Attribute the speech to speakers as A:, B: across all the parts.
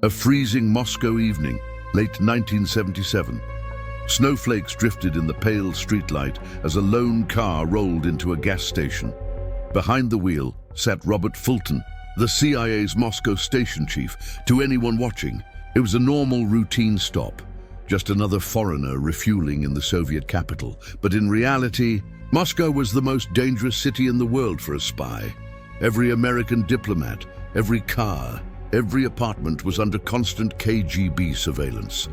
A: A freezing Moscow evening, late 1977. Snowflakes drifted in the pale streetlight as a lone car rolled into a gas station. Behind the wheel sat Robert Fulton, the CIA's Moscow station chief. To anyone watching, it was a normal routine stop, just another foreigner refueling in the Soviet capital. But in reality, Moscow was the most dangerous city in the world for a spy. Every American diplomat, every car, every apartment was under constant KGB surveillance.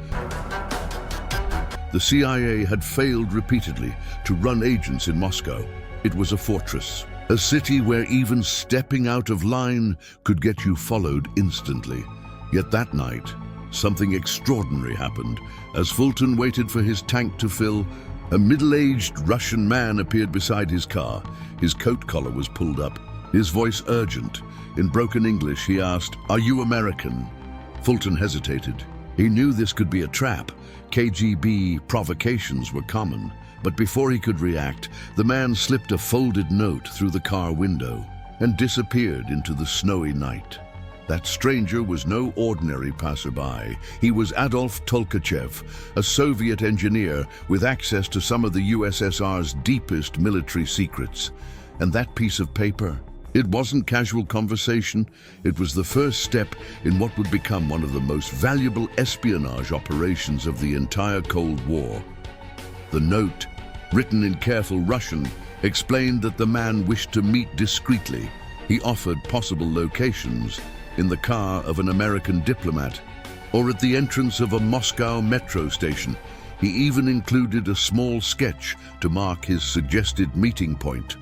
A: The CIA had failed repeatedly to run agents in Moscow. It was a fortress, a city where even stepping out of line could get you followed instantly. Yet that night, something extraordinary happened. As Fulton waited for his tank to fill, a middle-aged Russian man appeared beside his car. His coat collar was pulled up, his voice urgent. In broken English, he asked, "Are you American?" Fulton hesitated. He knew this could be a trap. KGB provocations were common. But before he could react, the man slipped a folded note through the car window and disappeared into the snowy night. That stranger was no ordinary passerby. He was Adolf Tolkachev, a Soviet engineer with access to some of the USSR's deepest military secrets. And that piece of paper, it wasn't casual conversation. It was the first step in what would become one of the most valuable espionage operations of the entire Cold War. The note, written in careful Russian, explained that the man wished to meet discreetly. He offered possible locations: in the car of an American diplomat, or at the entrance of a Moscow metro station. He even included a small sketch to mark his suggested meeting point.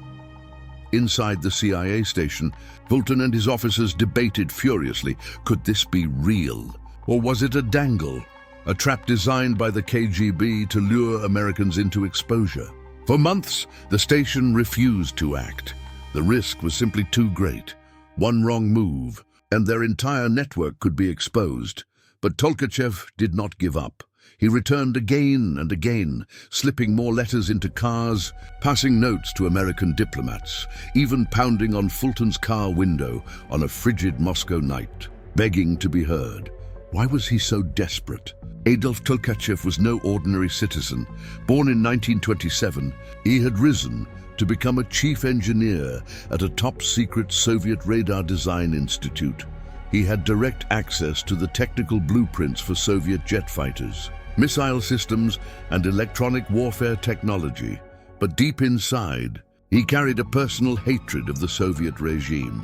A: Inside the CIA station, Fulton and his officers debated furiously. Could this be real? Or was it a dangle? A trap designed by the KGB to lure Americans into exposure? For months, the station refused to act. The risk was simply too great. One wrong move, and their entire network could be exposed. But Tolkachev did not give up. He returned again and again, slipping more letters into cars, passing notes to American diplomats, even pounding on Fulton's car window on a frigid Moscow night, begging to be heard. Why was he so desperate? Adolf Tolkachev was no ordinary citizen. Born in 1927, he had risen to become a chief engineer at a top-secret Soviet radar design institute. He had direct access to the technical blueprints for Soviet jet fighters, missile systems, and electronic warfare technology. But deep inside, he carried a personal hatred of the Soviet regime.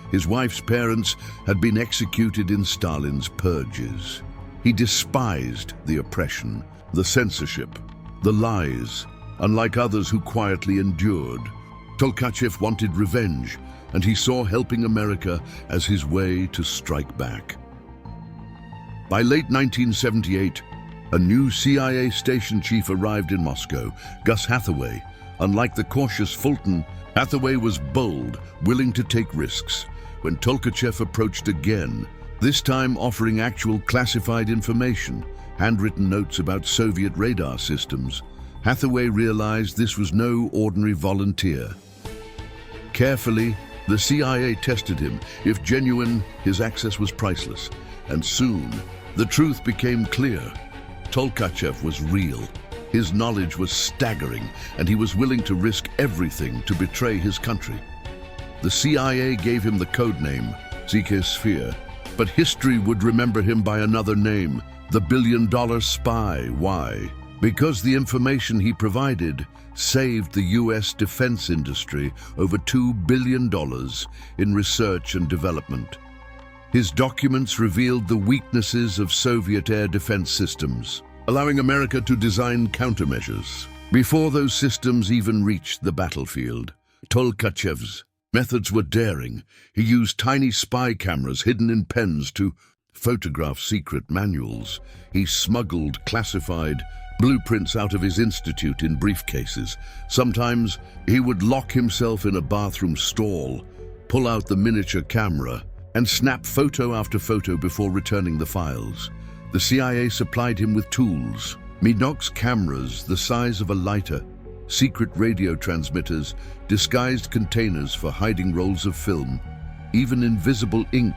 A: His wife's parents had been executed in Stalin's purges. He despised the oppression, the censorship, the lies. Unlike others who quietly endured, Tolkachev wanted revenge, and he saw helping America as his way to strike back. By late 1978, a new CIA station chief arrived in Moscow, Gus Hathaway. Unlike the cautious Fulton, Hathaway was bold, willing to take risks. When Tolkachev approached again, this time offering actual classified information, handwritten notes about Soviet radar systems, Hathaway realized this was no ordinary volunteer. Carefully, the CIA tested him. If genuine, his access was priceless. And soon, the truth became clear. Tolkachev was real. His knowledge was staggering, and he was willing to risk everything to betray his country. The CIA gave him the codename, Sphere, but history would remember him by another name, the billion-dollar spy. Why? Because the information he provided saved the US defense industry over $2 billion in research and development. His documents revealed the weaknesses of Soviet air defense systems, allowing America to design countermeasures before those systems even reached the battlefield. Tolkachev's methods were daring. He used tiny spy cameras hidden in pens to photograph secret manuals. He smuggled classified blueprints out of his institute in briefcases. Sometimes he would lock himself in a bathroom stall, pull out the miniature camera, and snap photo after photo before returning the files. The CIA supplied him with tools: Minox cameras the size of a lighter, secret radio transmitters, disguised containers for hiding rolls of film, even invisible ink.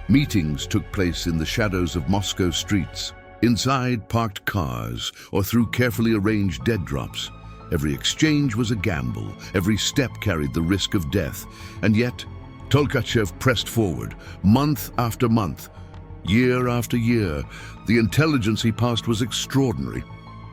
A: Meetings took place in the shadows of Moscow streets, inside parked cars, or through carefully arranged dead drops. Every exchange was a gamble, every step carried the risk of death, and yet Tolkachev pressed forward, month after month, year after year. The intelligence he passed was extraordinary.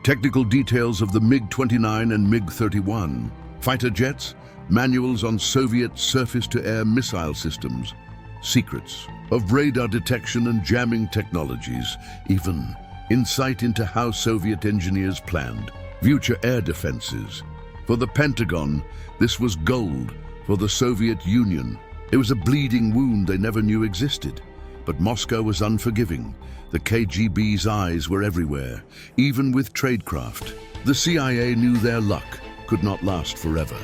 A: Technical details of the MiG-29 and MiG-31, fighter jets, manuals on Soviet surface-to-air missile systems, secrets of radar detection and jamming technologies, even insight into how Soviet engineers planned future air defenses. For the Pentagon, this was gold. For the Soviet Union, it was a bleeding wound they never knew existed. But Moscow was unforgiving. The KGB's eyes were everywhere, even with tradecraft. The CIA knew their luck could not last forever.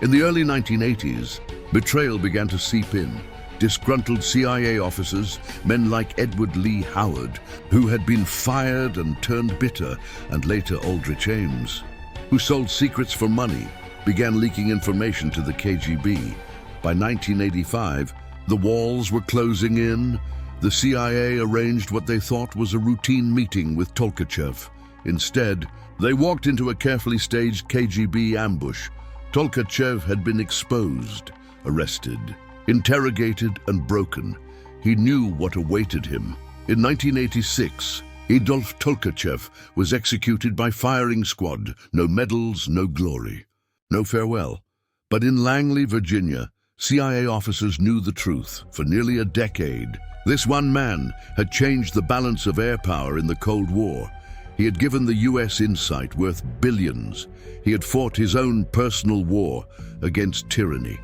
A: In the early 1980s, betrayal began to seep in. Disgruntled CIA officers, men like Edward Lee Howard, who had been fired and turned bitter, and later Aldrich Ames, who sold secrets for money, began leaking information to the KGB. By 1985, the walls were closing in. The CIA arranged what they thought was a routine meeting with Tolkachev. Instead, they walked into a carefully staged KGB ambush. Tolkachev had been exposed, arrested, interrogated and broken. He knew what awaited him. In 1986, Adolf Tolkachev was executed by firing squad. No medals, no glory, no farewell. But in Langley, Virginia, CIA officers knew the truth. For nearly a decade, this one man had changed the balance of air power in the Cold War. He had given the US insight worth billions. He had fought his own personal war against tyranny.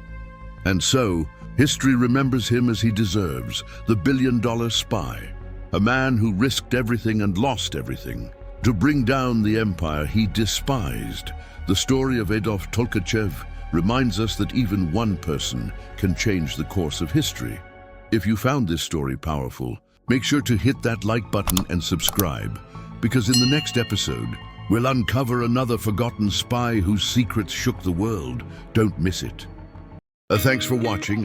A: And so, history remembers him as he deserves, the billion-dollar spy, a man who risked everything and lost everything to bring down the empire he despised. The story of Adolf Tolkachev reminds us that even one person can change the course of history. If you found this story powerful, make sure to hit that like button and subscribe, because in the next episode, we'll uncover another forgotten spy whose secrets shook the world. Don't miss it. Thanks for watching.